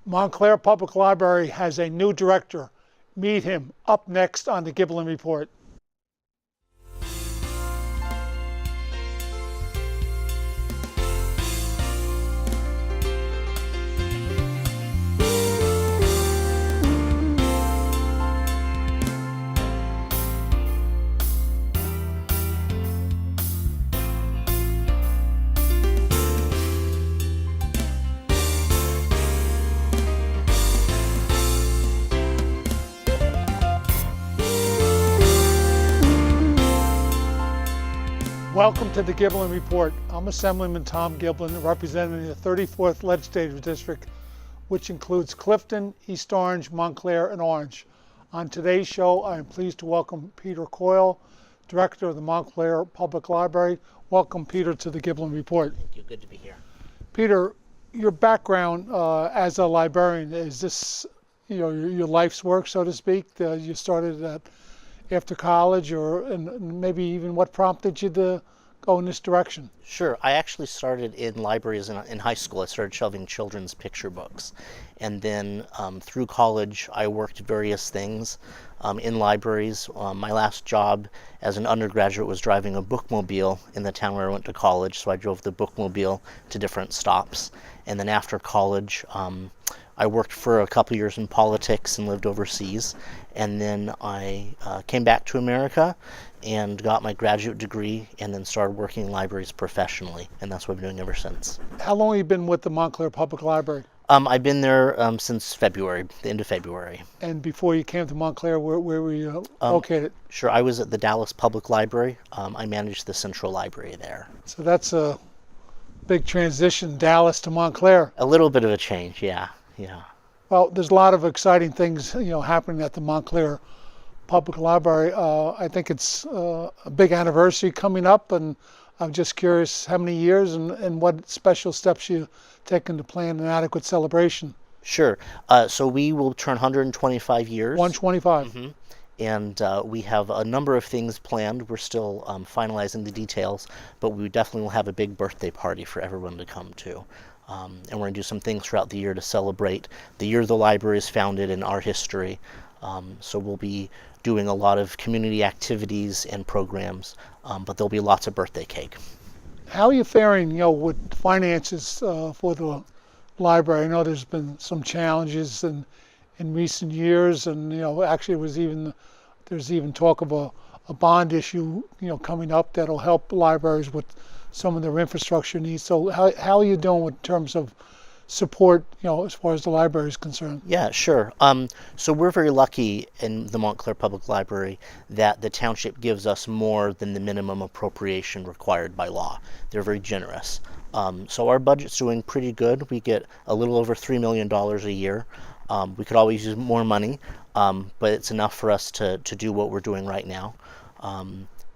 Montclair Public Library has a new director. Meet him up next on the Giblin Report. Welcome to the Giblin Report. I'm Assemblyman Tom Giblin, representing the 34th Legislative District, which includes Clifton, East Orange, Montclair, and Orange. On today's show, I am pleased to welcome Peter Coyl, Director of the Montclair Public Library. Welcome, Peter, to the Giblin Report. Thank you. Good to be here. Peter, your background as a librarian, is this your life's work, so to speak? You started after college, and maybe even what prompted you to go in this direction? Sure. I actually started in libraries in high school. I started shelving children's picture books. And then through college, I worked various things in libraries. My last job as an undergraduate was driving a bookmobile in the town where I went to college. So I drove the bookmobile to different stops. And then after college, I worked for a couple years in politics and lived overseas. And then I came back to America and got my graduate degree and then started working in libraries professionally. And that's what I've been doing ever since. How long have you been with the Montclair Public Library? I've been there since February, the end of February. And before you came to Montclair, where were you located? Sure, I was at the Dallas Public Library. I managed the Central Library there. So that's a big transition, Dallas to Montclair. A little bit of a change, yeah. Well, there's a lot of exciting things, happening at the Montclair Public Library. I think it's a big anniversary coming up, and I'm just curious how many years and what special steps you taken to plan an adequate celebration. Sure. So we will turn 125 years. 125. Mm-hmm. And we have a number of things planned. We're still finalizing the details, but we definitely will have a big birthday party for everyone to come to. And we're going to do some things throughout the year to celebrate the year the library is founded and our history. So we'll be doing a lot of community activities and programs, but there'll be lots of birthday cake. How are you faring, with finances for the library? I know there's been some challenges in recent years, and actually there's even talk of a bond issue, coming up that'll help libraries with some of their infrastructure needs. So how are you doing in terms of support, as far as the library is concerned? Yeah, sure. So we're very lucky in the Montclair Public Library that the township gives us more than the minimum appropriation required by law. They're very generous. So our budget's doing pretty good. We get a little over $3 million a year. We could always use more money, but it's enough for us to do what we're doing right now.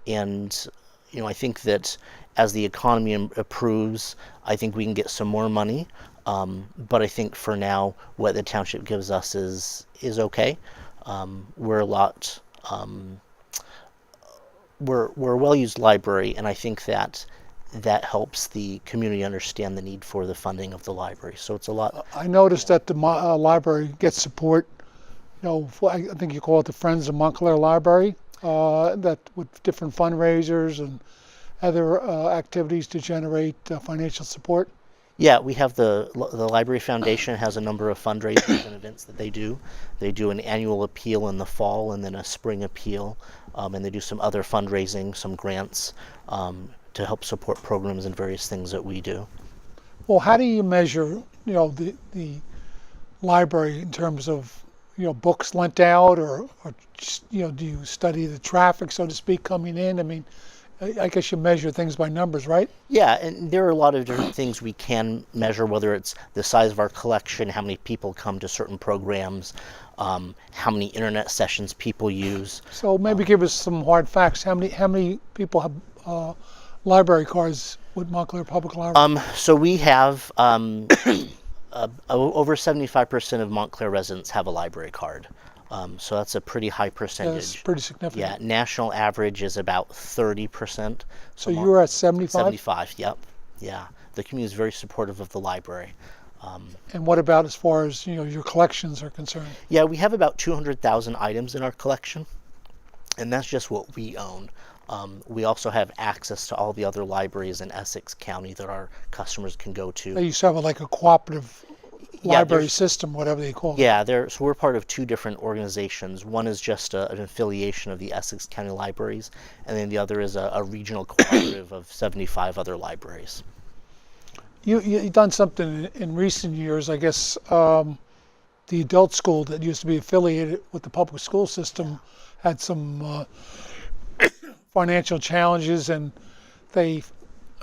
And I think that as the economy improves, I think we can get some more money. But I think for now, what the township gives us is okay. We're a well-used library, and I think that helps the community understand the need for the funding of the library. So it's a lot. I noticed that the library gets support. I think you call it the Friends of Montclair Library. That with different fundraisers and other activities to generate financial support. Yeah, we have the Library Foundation has a number of fundraisers and events that they do. They do an annual appeal in the fall and then a spring appeal, and they do some other fundraising, some grants to help support programs and various things that we do. Well, how do you measure, the library in terms of, books lent out, or do you study the traffic, so to speak, coming in? I mean, I guess you measure things by numbers, right? Yeah, and there are a lot of different things we can measure, whether it's the size of our collection, how many people come to certain programs, how many internet sessions people use. So maybe give us some hard facts. How many people have library cards with Montclair Public Library? So we have over 75% of Montclair residents have a library card. So that's a pretty high percentage. That's pretty significant. Yeah, national average is about 30%. So you're at 75? 75, yep. Yeah. The community is very supportive of the library. And what about as far as your collections are concerned? Yeah, we have about 200,000 items in our collection, and that's just what we own. We also have access to all the other libraries in Essex County that our customers can go to. They used to have like a cooperative Yeah, library there's- system, whatever they call it. Yeah, so we're part of two different organizations. One is just an affiliation of the Essex County Libraries, and then the other is a regional cooperative of 75 other libraries. You've done something in recent years, I guess. The adult school that used to be affiliated with the public school system had some financial challenges, and they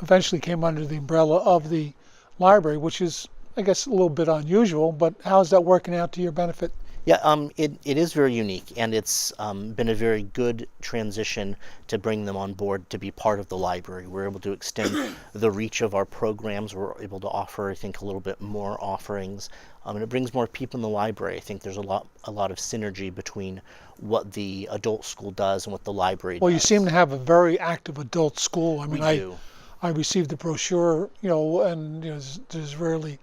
eventually came under the umbrella of the library, which is, I guess, a little bit unusual. But how's that working out to your benefit? Yeah, it is very unique, and it's been a very good transition to bring them on board to be part of the library. We're able to extend the reach of our programs. We're able to offer, I think, a little bit more offerings, and it brings more people in the library. I think there's a lot of synergy between what the adult school does and what the library Well, does. you seem to have a very active adult school. I mean, We do. I received the brochure, and there's really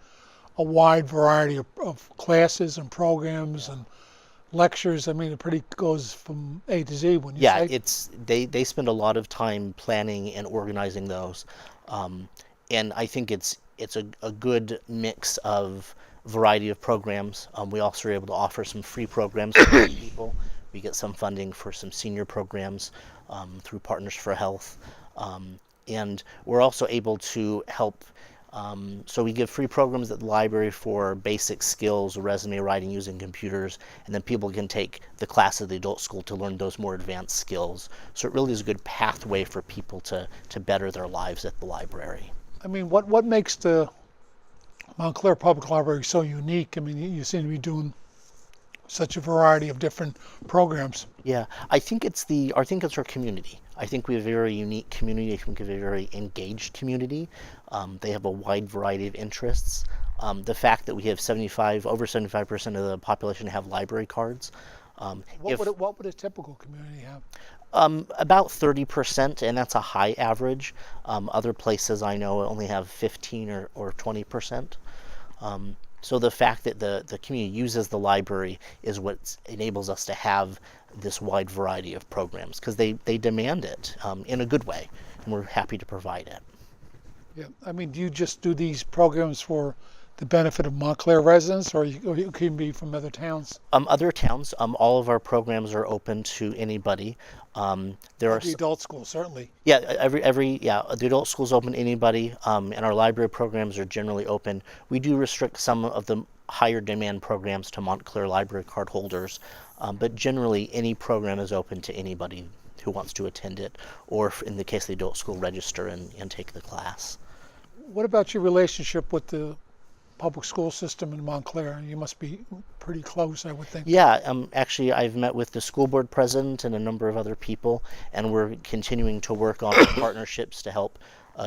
a wide variety of classes and programs and lectures. I mean, it pretty goes from A to Z when you Yeah, say. they spend a lot of time planning and organizing those, and I think it's a good mix of variety of programs. We also are able to offer some free programs for people. We get some funding for some senior programs through Partners for Health, and we're also able to help. So we give free programs at the library for basic skills, resume writing using computers, and then people can take the class at the adult school to learn those more advanced skills. So it really is a good pathway for people to better their lives at the library. I mean, what makes the Montclair Public Library so unique? I mean, you seem to be doing such a variety of different programs. Yeah, I think it's our community. I think we have a very unique community. I think we have a very engaged community. They have a wide variety of interests. The fact that we have over 75% of the population have library cards. What would a typical community have? About 30%, and that's a high average. Other places I know only have 15 or 20%. So the fact that the community uses the library is what enables us to have this wide variety of programs, because they demand it in a good way, and we're happy to provide it. Yeah, I mean, do you just do these programs for the benefit of Montclair residents, or you can be from other towns? Other towns, all of our programs are open to anybody. There are The adult school, certainly. Yeah, the adult school's open to anybody, and our library programs are generally open. We do restrict some of the higher demand programs to Montclair library card holders, but generally any program is open to anybody who wants to attend it, or in the case of the adult school, register and take the class. What about your relationship with the public school system in Montclair? You must be pretty close, I would think. Yeah, actually, I've met with the school board president and a number of other people, and we're continuing to work on partnerships to help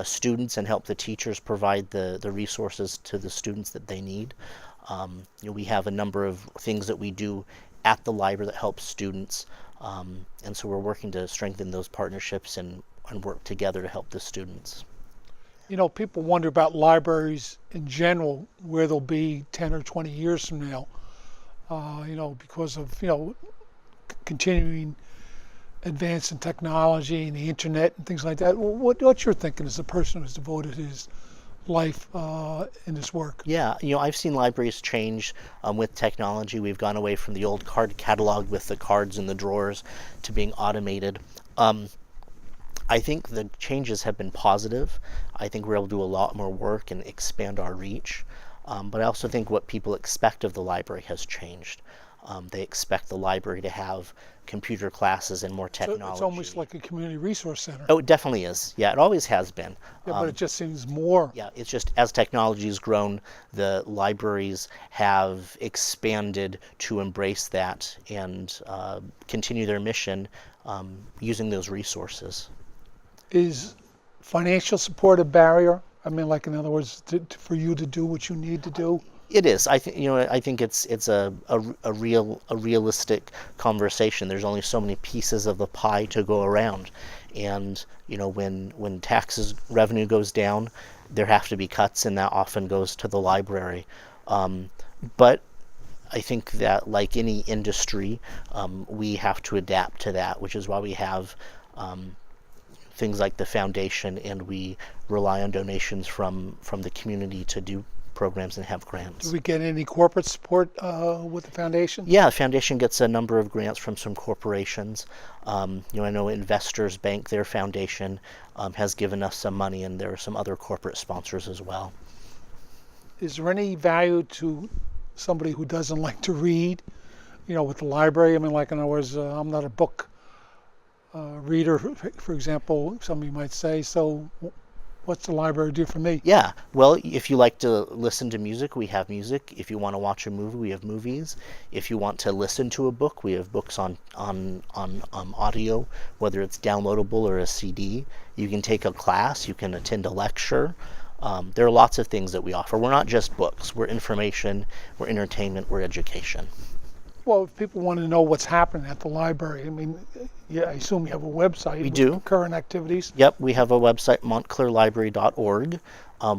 students and help the teachers provide the resources to the students that they need. We have a number of things that we do at the library that help students, and so we're working to strengthen those partnerships and work together to help the students. People wonder about libraries in general, where they'll be 10 or 20 years from now, because of, continuing advance in technology and the internet and things like that. What's your thinking as a person who's devoted his life in this work? Yeah, I've seen libraries change with technology. We've gone away from the old card catalog with the cards in the drawers to being automated. I think the changes have been positive. I think we're able to do a lot more work and expand our reach. But I also think what people expect of the library has changed. They expect the library to have computer classes and more technology. So it's almost like a community resource center. Oh, it definitely is. Yeah, it always has been. Yeah, but it just seems more. Yeah, it's just as technology has grown, the libraries have expanded to embrace that and continue their mission using those resources. Is financial support a barrier? I mean, like, in other words, for you to do what you need to do? It is. I think it's a realistic conversation. There's only so many pieces of the pie to go around, and when taxes revenue goes down, there have to be cuts, and that often goes to the library. But I think that, like any industry, we have to adapt to that, which is why we have things like the foundation, and we rely on donations from the community to do programs and have grants. Do we get any corporate support with the foundation? Yeah, the foundation gets a number of grants from some corporations. I know Investors Bank, their foundation, has given us some money, and there are some other corporate sponsors as well. Is there any value to somebody who doesn't like to read, with the library? I mean, like, in other words, I'm not a book reader, for example, somebody might say. So what's the library do for me? Yeah, well, if you like to listen to music, we have music. If you want to watch a movie, we have movies. If you want to listen to a book, we have books on audio, whether it's downloadable or a CD. You can take a class, you can attend a lecture. There are lots of things that we offer. We're not just books. We're information, we're entertainment, we're education. Well, if people want to know what's happening at the library, I mean, yeah, I assume you have a website. We do. Current activities. Yep, we have a website, montclairlibrary.org.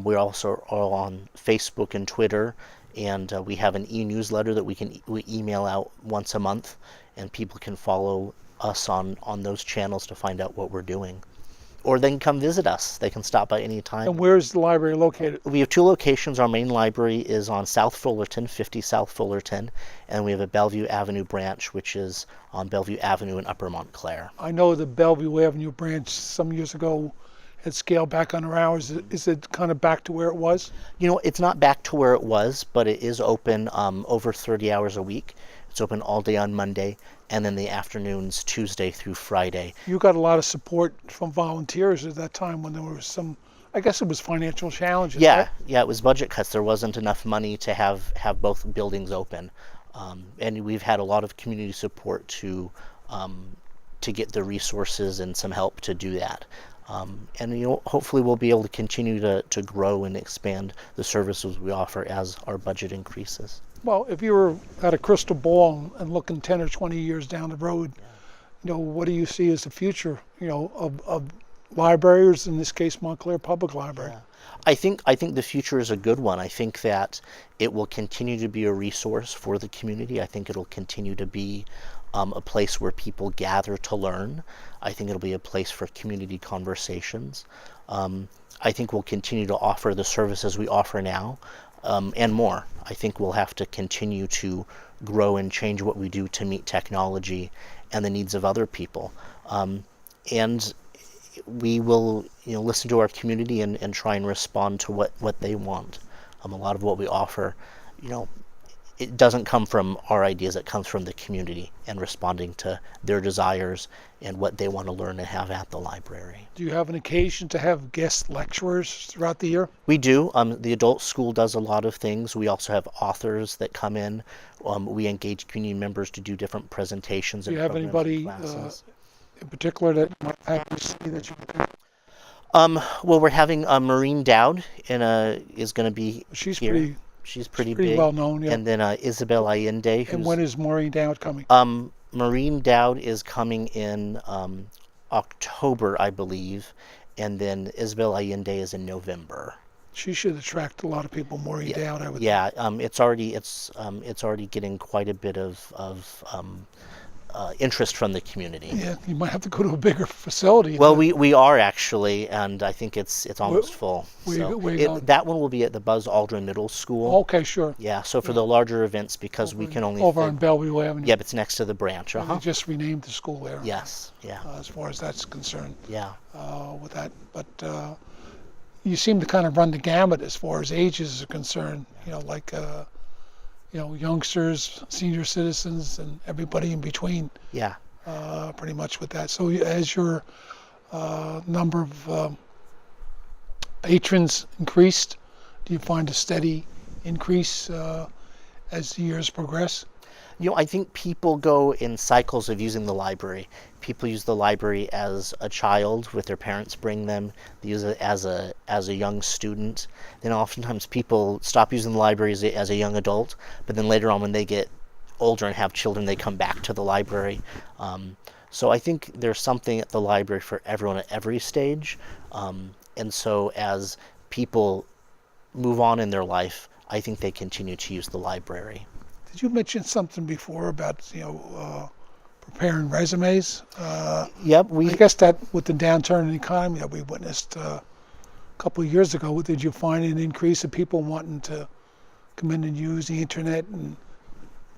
We also are on Facebook and Twitter, and we have an e-newsletter that we email out once a month, and people can follow us on those channels to find out what we're doing. Or they can come visit us. They can stop by any time. And where's the library located? We have two locations. Our main library is on South Fullerton, 50 South Fullerton, and we have a Bellevue Avenue branch, which is on Bellevue Avenue in Upper Montclair. I know the Bellevue Avenue branch some years ago had scaled back on their hours. Is it kind of back to where it was? It's not back to where it was, but it is open over 30 hours a week. It's open all day on Monday, and then the afternoons Tuesday through Friday. You got a lot of support from volunteers at that time when there was some, I guess it was financial challenges. Yeah, right? yeah, it was budget cuts. There wasn't enough money to have both buildings open. And we've had a lot of community support to get the resources and some help to do that. And hopefully we'll be able to continue to grow and expand the services we offer as our budget increases. Well, if you were at a crystal ball and looking 10 or 20 years down the road, what do you see as the future, of libraries, in this case, Montclair Public Library? Yeah. I think the future is a good one. I think that it will continue to be a resource for the community. I think it'll continue to be a place where people gather to learn. I think it'll be a place for community conversations. I think we'll continue to offer the services we offer now, and more. I think we'll have to continue to grow and change what we do to meet technology and the needs of other people. And we will listen to our community and try and respond to what they want. A lot of what we offer, it doesn't come from our ideas, it comes from the community and responding to their desires and what they want to learn and have at the library. Do you have an occasion to have guest lecturers throughout the year? We do. The adult school does a lot of things. We also have authors that come in. We engage community members to do different presentations. Do you have anybody in particular that might have you see that you well, we're having Maureen Dowd is going to be She's here. She's pretty pretty big. well known, yeah. And then Isabel Allende. And when is Maureen Dowd coming? Maureen Dowd is coming in October, I believe, and then Isabel Allende is in November. She should attract a lot of people. Maureen Dowd, I would. Yeah, it's already getting quite a bit of interest from the community. Yeah, you might have to go to a bigger facility. Well, we are actually, and I think it's almost full. That one will be at the Buzz Aldrin Middle School. Okay, sure. Yeah, so for the larger events, because we can only over on Bellevue Avenue. Yeah, it's next to the branch. They just renamed the school there. Yes, yeah. As far as that's concerned. Yeah. With that, but you seem to kind of run the gamut as far as ages are concerned. Youngsters, senior citizens, and everybody in between. Yeah. Pretty much with that. So as your number of patrons increased, do you find a steady increase as the years progress? I think people go in cycles of using the library. People use the library as a child with their parents bring them. They use it as a young student. Then oftentimes people stop using the library as a young adult, but then later on when they get older and have children, they come back to the library. So I think there's something at the library for everyone at every stage. And so as people move on in their life, I think they continue to use the library. Did you mention something before about preparing resumes? Yep, I guess that with the downturn in the economy that we witnessed a couple of years ago, did you find an increase of people wanting to come in and use the internet and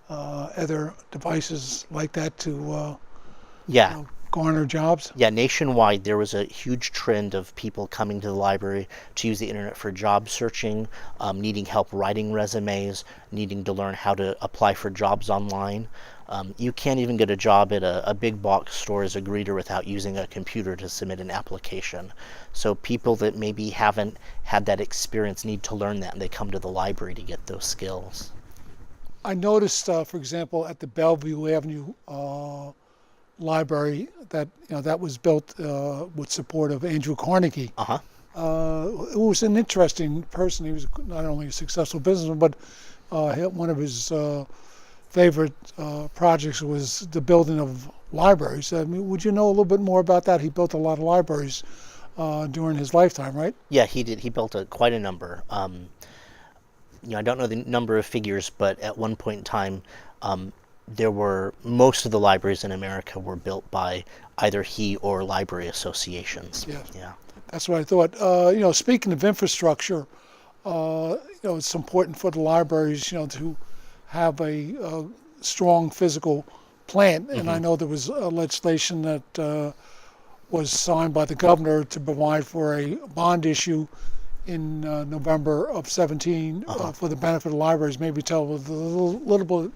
other devices like that to yeah. garner jobs? Yeah, nationwide, there was a huge trend of people coming to the library to use the internet for job searching, needing help writing resumes, needing to learn how to apply for jobs online. You can't even get a job at a big box store as a greeter without using a computer to submit an application. So people that maybe haven't had that experience need to learn that, and they come to the library to get those skills. I noticed, for example, at the Bellevue Avenue library that was built with support of Andrew Carnegie. Uh-huh. It was an interesting person. He was not only a successful businessman, but one of his favorite projects was the building of libraries. I mean, would you know a little bit more about that? He built a lot of libraries during his lifetime, right? Yeah, he did. He built quite a number. I don't know the number of figures, but at one point in time, most of the libraries in America were built by either he or library associations. Yes. Yeah. That's what I thought. Speaking of infrastructure, it's important for the libraries, to have a strong physical plant. And I know there was legislation that was signed by the governor to provide for a bond issue in November of 17 for the benefit of libraries. Maybe tell a little bit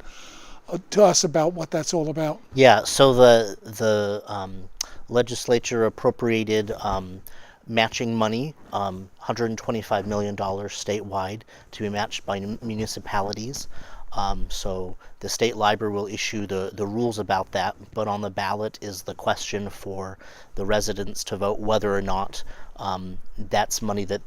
to us about what that's all about. Yeah. So the legislature appropriated matching money, $125 million statewide, to be matched by municipalities. So the state library will issue the rules about that, but on the ballot is the question for the residents to vote whether or not that's money that